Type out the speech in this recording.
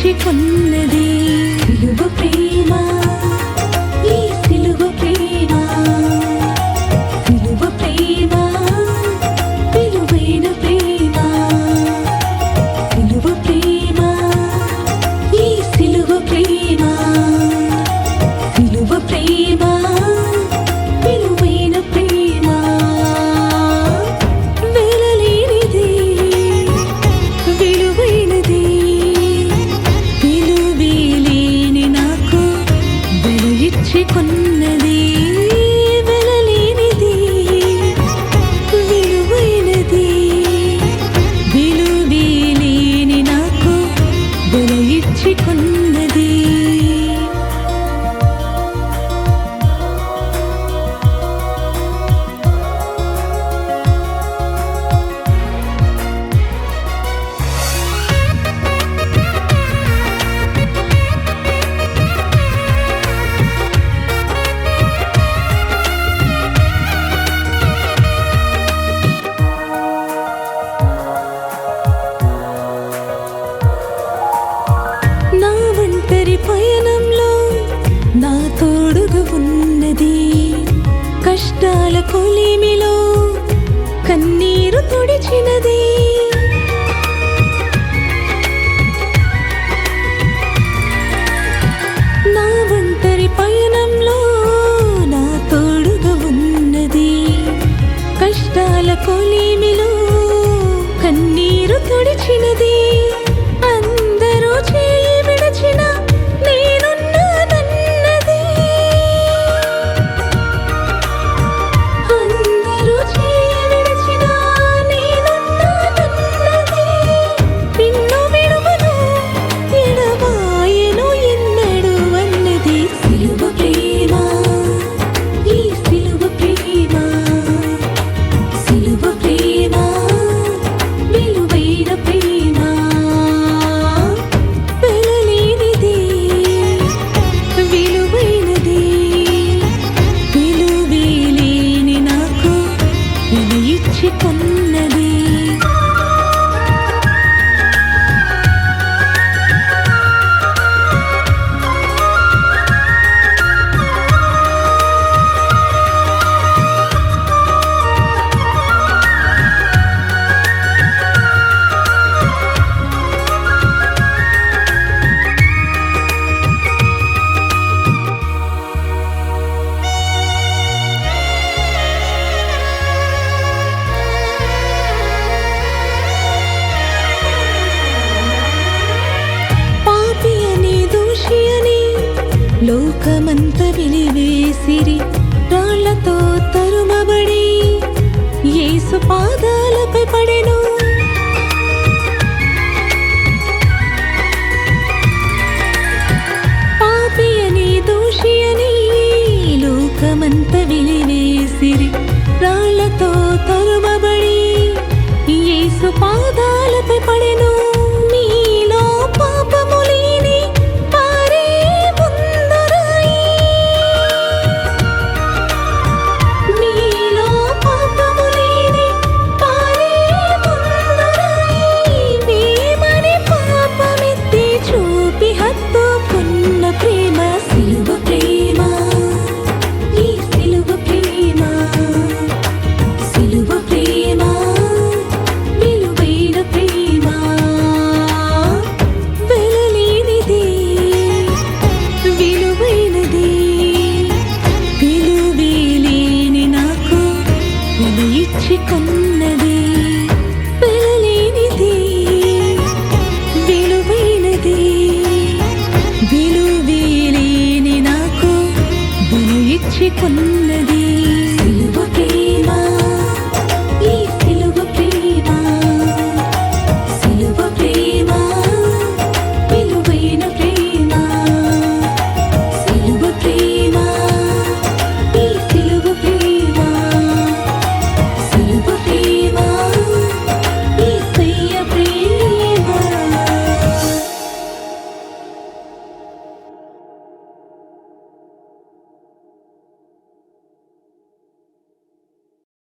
కొన్నది సిలువ ప్రేమ, ఈ సిలువ ప్రేమ, సిలువ ప్రేమ, విలువైన ప్రేమ, సిలువ ప్రేమ, ఈ సిలువ ప్రేమ, సిలువ ప్రేమ, విలువైన ప్రేమ, వెలలేనిది, విలువైనది, విలువేలేని నాకు వెల ఇచ్చి కొన్నది, వెలలేనిది, విలువైనది, విలువేలేని నాకు వెల ఇచ్చి కొన్నది. నా ఒంటరి పయనంలో నా తోడుగా ఉన్నది, కష్టాల కొలిమిలో కన్నీరు తుడిచినది, నా ఒంటరి పయనంలో నా తోడుగా ఉన్నది, కష్టాల కొలిమిలో కన్నీరు తుడిచినది. అందరూ చేయి విడచిన నేనున్నానన్నది, అందరూ చేయి విడచిన నేనున్నానన్నది, నిన్ను విడువను ఎడబాయను ఎన్నడు అన్నది. సిలువ ప్రేమ, ఈ సిలువ ప్రేమ, సిలువ ప్రేమ, విలువైన ప్రేమ, వెలలేనిది, విలువైనది, విలువేలేని నాకు వెల ఇచ్చి కొన్నది. పాపి అని దోషి అని లోకమంత వెలివేసిరి, రాళ్లతో తరుమబడి యేసు పాదాలపై పడెను. పాపి అని దోషి అని లోకమంత వెలివేసిరి,